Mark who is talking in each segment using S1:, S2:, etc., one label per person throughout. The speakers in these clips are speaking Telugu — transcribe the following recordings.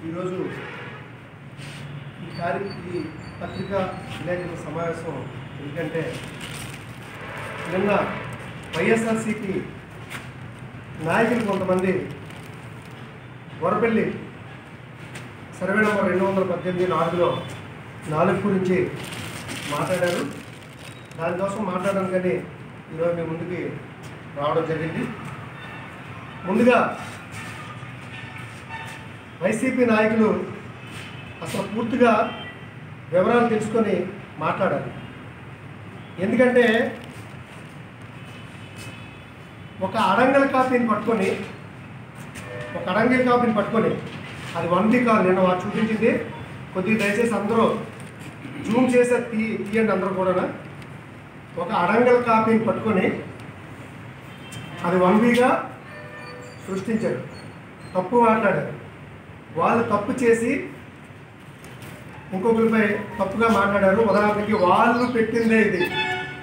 S1: ఈరోజు ఈ పత్రికా విలేకరుల సమావేశం ఎందుకంటే నిన్న వైఎస్ఆర్సీపీ నాయకులు కొంతమంది వరపల్లి సర్వే నంబర్ 218 4 గురించి మాట్లాడారు. దానికోసం మాట్లాడడానికని ఈరోజు మీ ముందుకి రావడం జరిగింది. ముందుగా వైసీపీ నాయకులు అసలు పూర్తిగా వివరాలు తెలుసుకొని మాట్లాడాలి. ఎందుకంటే ఒక అడంగల్ కాపీని పట్టుకొని అది 1 వీక్ కాదు. నిన్న వారు చూపించింది కొద్దిగా దయచేసి అందరూ జూమ్ చేసే తీయండి అందరూ కూడా. ఒక అడంగల్ కాపీని పట్టుకొని అది 1 వీక్గా సృష్టించారు, తప్పు మాట్లాడారు. వాళ్ళు తప్పు చేసి ఇంకొకరిపై తప్పుగా మాట్లాడారు. ఉదాహరణకి వాళ్ళు పెట్టిందే ఇది,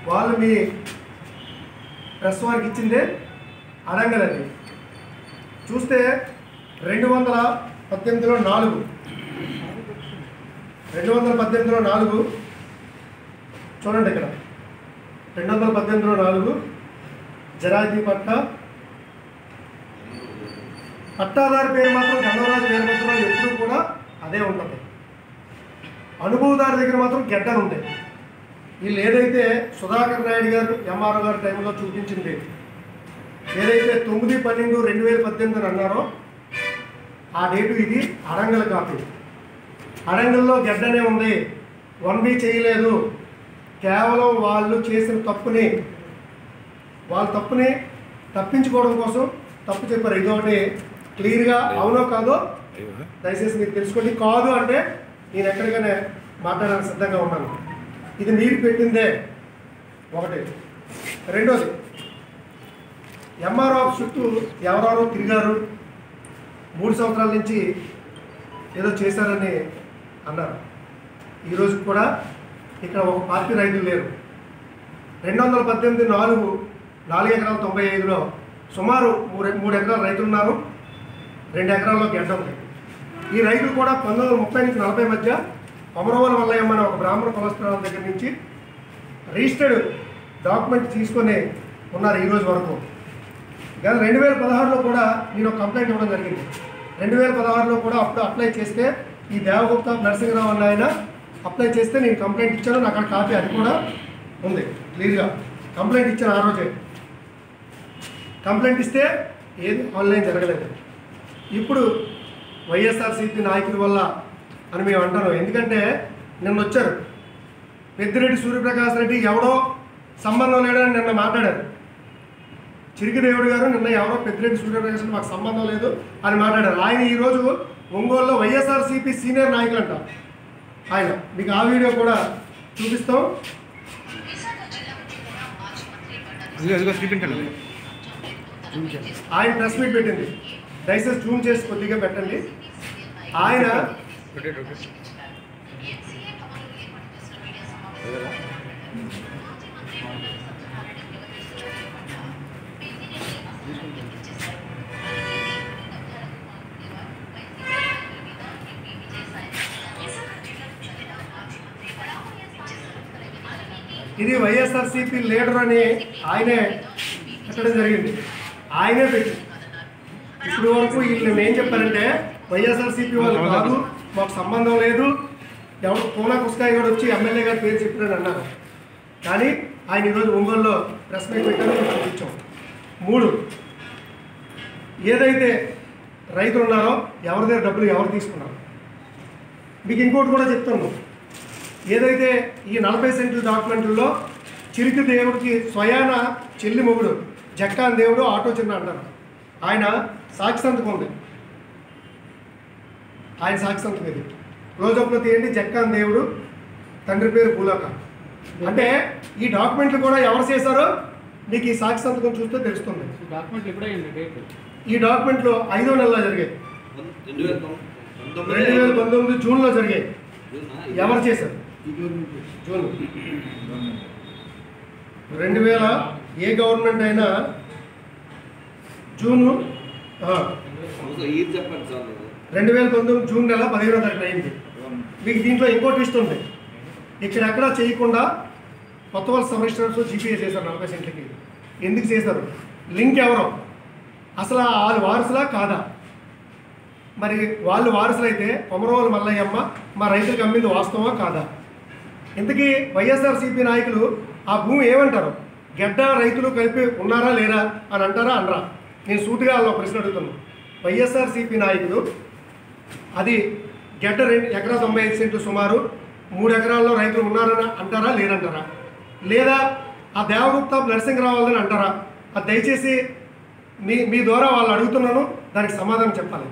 S1: వాళ్ళు మీ ప్రెస్ వారికి ఇచ్చిందే అడంగల్. అది చూస్తే 218లో 4 చూడండి. ఇక్కడ 218లో 4 జరాజీ పట్టాదారు పేరు మాత్రం గంగరాజు వీరభద్రరావు ఎప్పుడు కూడా అదే ఉంటుంది. అనుభవదారు దగ్గర మాత్రం గెడ్డలు ఉంటాయి. వీళ్ళు ఏదైతే సుధాకర్ నాయుడు గారు ఎంఆర్ఓ గారి టైంలో చూపించింది, ఏదైతే 9/12/2018 అన్నారో ఆ డేటు ఇది అడంగల్ కాపీ. అడంగల్లో గెడ్డనే ఉంది, 1 వీక్ చేయలేదు. కేవలం వాళ్ళు చేసిన తప్పుని తప్పించుకోవడం కోసం తప్పు చెప్పారు. ఇదొకటి క్లియర్గా అవునో కాదో దయచేసి మీరు తెలుసుకోండి. కాదు అంటే నేను ఎక్కడికైనా మాట్లాడడానికి సిద్ధంగా ఉన్నాను. ఇది మీరు పెట్టిందే ఒకటి. రెండోది, ఎంఆర్ఓ చుట్టూ ఎవరెవరో తిరిగారు, 3 సంవత్సరాల నుంచి ఏదో చేశారని అన్నారు. ఈరోజు కూడా ఇక్కడ ఒక పార్టీ రైతులు లేరు. 218 4 ఎకరాల 95లో సుమారు 3 ఎకరాల రైతులు ఉన్నారు. 2 ఎకరాల్లో గెడ్డ ఉంది. ఈ రైతులు కూడా 1930 నుంచి 40 మధ్య అమరవల వల్లయ్యమ్మ అనే ఒక బ్రాహ్మణ కులస్థానం దగ్గర నుంచి రిజిస్టర్డ్ డాక్యుమెంట్ తీసుకొని ఉన్నారు ఈరోజు వరకు. గత 2016లో కూడా నేను ఒక కంప్లైంట్ ఇవ్వడం జరిగింది. 2016లో కూడా అప్పుడు అప్లై చేస్తే ఈ దేవగుప్త నరసింహరావు అన్న ఆయన అప్లై చేస్తే నేను కంప్లైంట్ ఇచ్చాను. నాకు అక్కడ కాపీ అది కూడా ఉంది క్లియర్గా. కంప్లైంట్ ఇచ్చాను ఆ రోజే. కంప్లైంట్ ఇస్తే ఏది ఆన్లైన్ జరగలేదు. ఇప్పుడు వైఎస్ఆర్సీపీ నాయకుల వల్ల అని మేము అంటాను. ఎందుకంటే నిన్న వచ్చారు పెద్దిరెడ్డి సూర్యప్రకాష్ రెడ్డి, ఎవడో సంబంధం లేడని నిన్న మాట్లాడారు. చిరికిదేవుడు గారు నిన్న ఎవరో పెద్దిరెడ్డి సూర్యప్రకాష్ రెడ్డి మాకు సంబంధం లేదు అని మాట్లాడారు. ఆయన ఈరోజు ఒంగోలులో వైఎస్ఆర్సీపీ సీనియర్ నాయకులు అంట. ఆయన మీకు ఆ వీడియో కూడా చూపిస్తాం. ఆయన ప్రెస్ మీట్ పెట్టింది, దయచేసి జూమ్ చేసి కొద్దిగా పెట్టండి. ఆయన ఇది వైఎస్ఆర్సీపీ లీడర్ అని ఆయనే పెట్టడం జరిగింది. ఆయనే పెట్టి ఇప్పుడు వరకు వీళ్ళు ఏం చెప్పారంటే వైఎస్ఆర్సీపీ వాళ్ళు కాదు, మాకు సంబంధం లేదు, ఎవరు కోనా కుస్కాయ కూడా వచ్చి ఎమ్మెల్యే గారి పేరు చెప్పారని అన్నారు. కానీ ఆయన ఈరోజు ఒంగోలులో ప్రెస్ మీట్ పెట్టారో చూపించాం. 3, ఏదైతే రైతులు ఉన్నారో ఎవరి దగ్గర డబ్బులు ఎవరు తీసుకున్నారు. మీకు ఇంకోటి కూడా చెప్తాను. ఏదైతే ఈ 40 సెంట్ల డాక్యుమెంట్లలో చిరికి దేవుడికి స్వయాన చెల్లి మొగుడు జక్కాన్ దేవుడు ఆటో చిన్న అంటారు. ఆయన సాక్షి సంతకం ఉంది. ఆయన సాక్షి సంతకం ఇది క్లోజప్లో తీయండి. జక్కాన్ దేవుడు, తండ్రి పేరు పూలక. అంటే ఈ డాక్యుమెంట్లు కూడా ఎవరు చేశారో మీకు ఈ సాక్షి సంతకం చూస్తే తెలుస్తుంది. ఈ డాక్యుమెంట్లు 5వ నెలలో జరిగాయి, 2019 జూన్లో జరిగాయి. ఎవరు చేశారు? జూన్ 2000 ఏ గవర్నమెంట్ అయినా జూను 2019 జూన్ నెల 15వ తారీఖు అయింది. మీకు దీంట్లో ఇంకో ట్విస్ట్ ఉంది. ఇక్కడెక్కడ చేయకుండా కొత్త వాళ్ళ కమిషనర్స్ జీపీఏ చేశారు 40 సెంట్లకి. ఎందుకు చేశారు? లింక్ ఎవరో, అసలు వాళ్ళు వారసులా కాదా? మరి వాళ్ళు వారసులైతే కొమరవోలు మల్లయ్యమ్మ మా రైతులకు అమ్మింది వాస్తవమా కాదా? ఇంతకీ వైఎస్ఆర్సీపీ నాయకులు ఆ భూమి ఏమంటారు? గెడ్డ రైతులు కలిపి ఉన్నారా లేరా అని అంటారా అనరా? నేను సూటిగా వాళ్ళ ప్రశ్న అడుగుతున్నాను. వైఎస్ఆర్సీపీ నాయకులు అది గెడ్డ 2 ఎకరా 95 సెంట్లు సుమారు 3 ఎకరాల్లో రైతులు ఉన్నారని అంటారా లేదంటారా? లేదా ఆ దేవగుప్త నరసింహరావు అని అంటారా? అది దయచేసి మీ ద్వారా వాళ్ళు అడుగుతున్నాను, దానికి సమాధానం చెప్పాలి.